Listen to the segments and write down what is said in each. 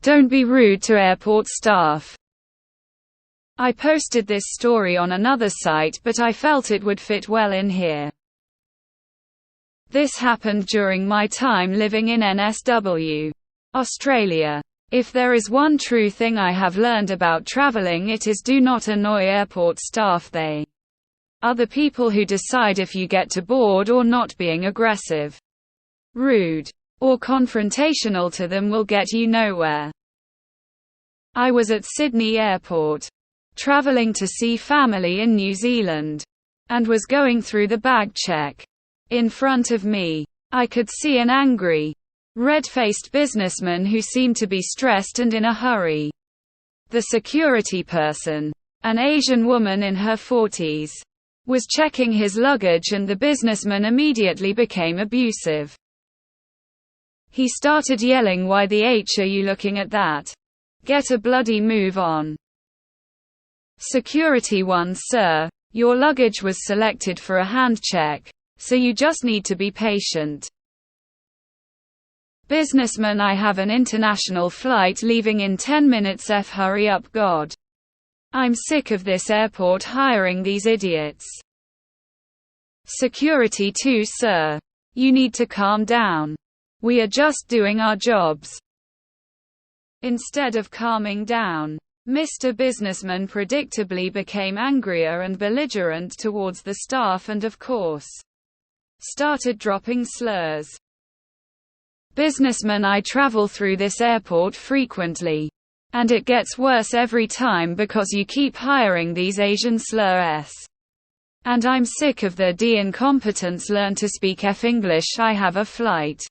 Don't be rude to airport staff. I posted this story on another site, but I felt it would fit well in here. This happened during my time living in NSW, Australia. If there is one true thing I have learned about traveling, it is do not annoy airport staff. They are the people who decide if you get to board or not. Being aggressive, rude, or confrontational to them will get you nowhere. I was at Sydney Airport, traveling to see family in New Zealand, and was going through the bag check. In front of me, I could see an angry, red-faced businessman who seemed to be stressed and in a hurry. The security person, an Asian woman in her 40s, was checking his luggage, and the businessman immediately became abusive. He started yelling, "Why the H are you looking at that? Get a bloody move on." Security 1: Sir, your luggage was selected for a hand check, so you just need to be patient. Businessman: I have an international flight leaving in 10 minutes. Hurry up, God. I'm sick of this airport hiring these idiots. Security 2: Sir, you need to calm down. We are just doing our jobs. Instead of calming down, Mr. Businessman predictably became angrier and belligerent towards the staff and, of course, started dropping slurs. Businessman: I travel through this airport frequently, and it gets worse every time because you keep hiring these Asian slurs. And I'm sick of the incompetence. Learn to speak English. I have a flight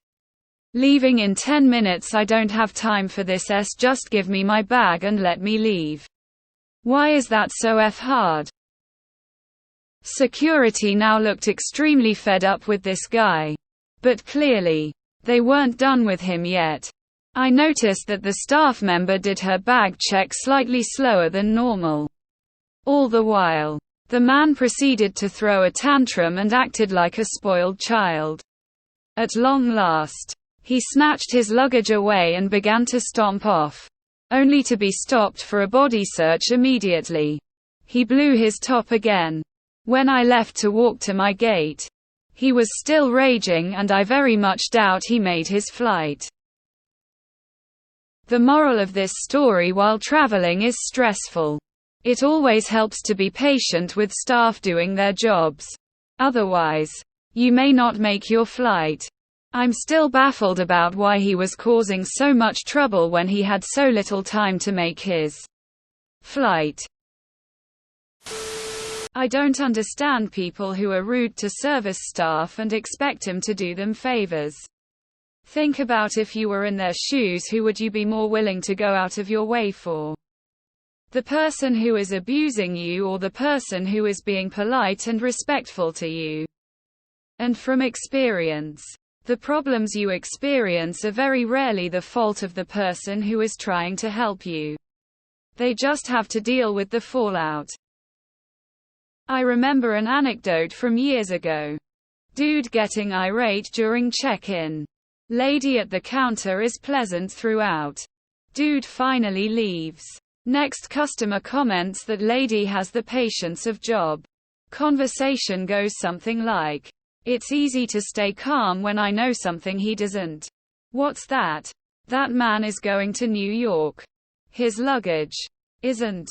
leaving in 10 minutes. I don't have time for this. Just give me my bag and let me leave. Why is that so hard? Security now looked extremely fed up with this guy. But clearly, they weren't done with him yet. I noticed that the staff member did her bag check slightly slower than normal. All the while, the man proceeded to throw a tantrum and acted like a spoiled child. At long last, he snatched his luggage away and began to stomp off, only to be stopped for a body search immediately. He blew his top again. When I left to walk to my gate, he was still raging, and I very much doubt he made his flight. The moral of this story: while traveling is stressful, it always helps to be patient with staff doing their jobs. Otherwise, you may not make your flight. I'm still baffled about why he was causing so much trouble when he had so little time to make his flight. I don't understand people who are rude to service staff and expect him to do them favors. Think about if you were in their shoes, who would you be more willing to go out of your way for? The person who is abusing you, or the person who is being polite and respectful to you? And from experience, the problems you experience are very rarely the fault of the person who is trying to help you. They just have to deal with the fallout. I remember an anecdote from years ago. Dude getting irate during check-in. Lady at the counter is pleasant throughout. Dude finally leaves. Next customer comments that lady has the patience of Job. Conversation goes something like, "It's easy to stay calm when I know something he doesn't." What's that? That man is going to New York. His luggage isn't.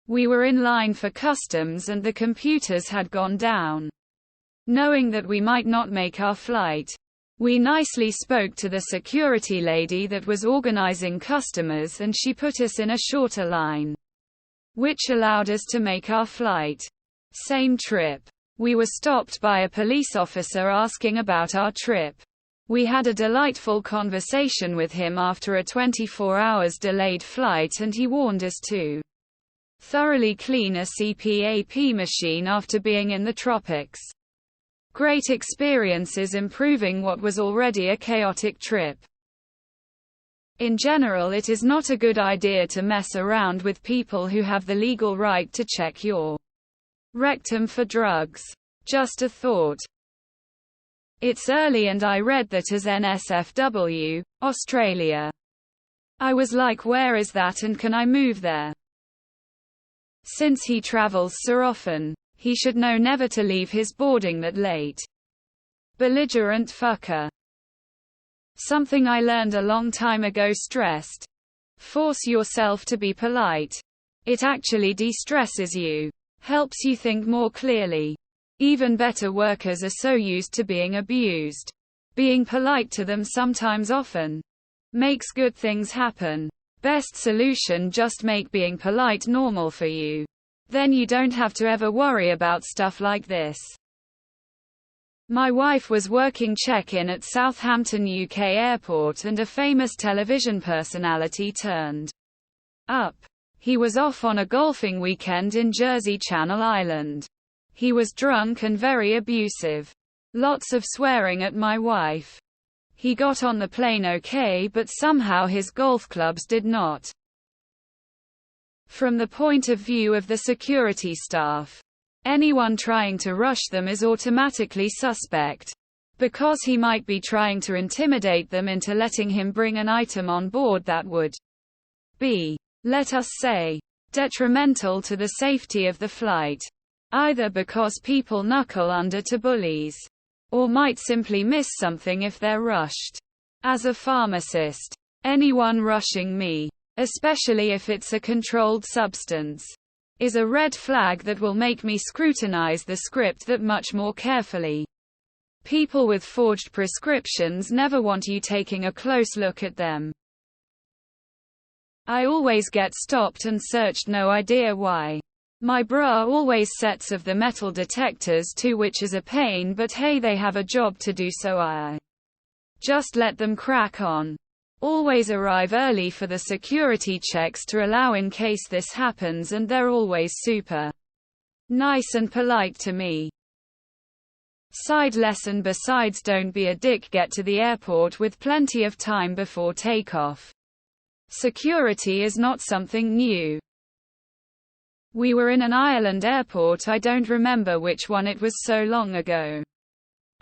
We were in line for customs and the computers had gone down. Knowing that we might not make our flight, we nicely spoke to the security lady that was organizing customers, and she put us in a shorter line, which allowed us to make our flight. Same trip. We were stopped by a police officer asking about our trip. We had a delightful conversation with him after a 24 hours delayed flight, and he warned us to thoroughly clean a CPAP machine after being in the tropics. Great experiences improving what was already a chaotic trip. In general, it is not a good idea to mess around with people who have the legal right to check your rectum for drugs. Just a thought. It's early and I read that as NSFW, Australia I was like, where is that and can I move there? Since he travels so often, he should know never to leave his boarding that late. Belligerent fucker. Something I learned a long time ago stressed. Force yourself to be polite. It actually de-stresses you. Helps you think more clearly. Even better workers are so used to being abused. Being polite to them sometimes often makes good things happen. Best solution, just make being polite normal for you. Then you don't have to ever worry about stuff like this. My wife was working check-in at Southampton, UK airport and a famous television personality turned up. He was off on a golfing weekend in Jersey, Channel Island. He was drunk and very abusive. Lots of swearing at my wife. He got on the plane okay, but somehow his golf clubs did not. From the point of view of the security staff, anyone trying to rush them is automatically suspect. Because he might be trying to intimidate them into letting him bring an item on board that would be, let us say, detrimental to the safety of the flight. Either because people knuckle under to bullies, or might simply miss something if they're rushed. As a pharmacist, anyone rushing me, especially if it's a controlled substance, is a red flag that will make me scrutinize the script that much more carefully. People with forged prescriptions never want you taking a close look at them. I always get stopped and searched, no idea why. My bra always sets of the metal detectors too, which is a pain, but hey, they have a job to do, so I just let them crack on. Always arrive early for the security checks to allow in case this happens, and they're always super nice and polite to me. Side lesson besides don't be a dick, get to the airport with plenty of time before takeoff. Security is not something new. We were in an Ireland airport, I don't remember which one, it was so long ago.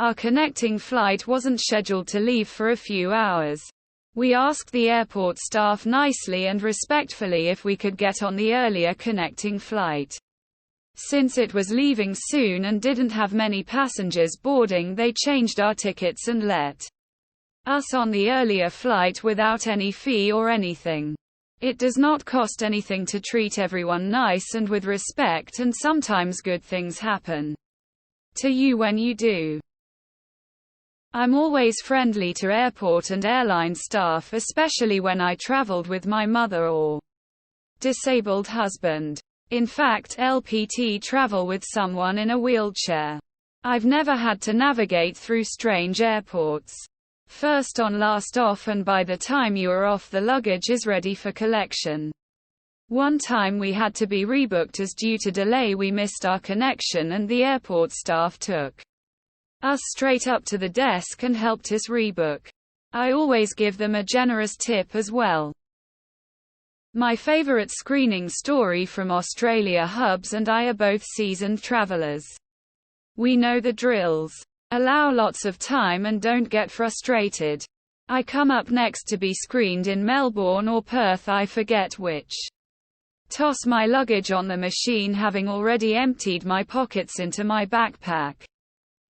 Our connecting flight wasn't scheduled to leave for a few hours. We asked the airport staff nicely and respectfully if we could get on the earlier connecting flight. Since it was leaving soon and didn't have many passengers boarding, they changed our tickets and let us on the earlier flight without any fee or anything. It does not cost anything to treat everyone nice and with respect, and sometimes good things happen to you when you do. I'm always friendly to airport and airline staff, especially when I traveled with my mother or disabled husband. In fact, LPT travel with someone in a wheelchair. I've never had to navigate through strange airports. First on, last off, and by the time you are off, the luggage is ready for collection. One time we had to be rebooked as due to delay we missed our connection, and the airport staff took us straight up to the desk and helped us rebook. I always give them a generous tip as well. My favorite screening story from Australia: Hubs and I are both seasoned travelers. We know the drills. Allow lots of time and don't get frustrated. I come up next to be screened in Melbourne or Perth, I forget which. Toss my luggage on the machine, having already emptied my pockets into my backpack.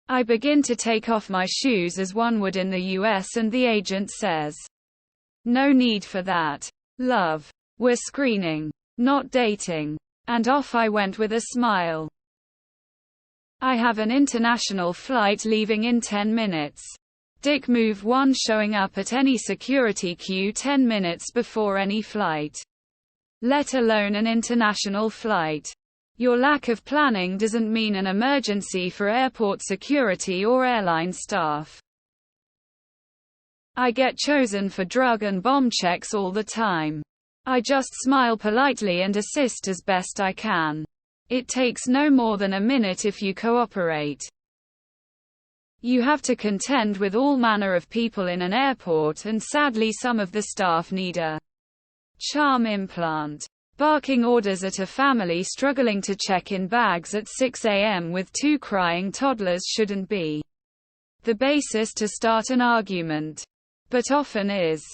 I begin to take off my shoes as one would in the US, and the agent says, "No need for that, love. We're screening, not dating." And off I went with a smile. I have an international flight leaving in 10 minutes. Dick move 1, showing up at any security queue 10 minutes before any flight. Let alone an international flight. Your lack of planning doesn't mean an emergency for airport security or airline staff. I get chosen for drug and bomb checks all the time. I just smile politely and assist as best I can. It takes no more than a minute if you cooperate. You have to contend with all manner of people in an airport, and sadly some of the staff need a charm implant. Barking orders at a family struggling to check in bags at 6 a.m. with 2 crying toddlers shouldn't be the basis to start an argument, but often is.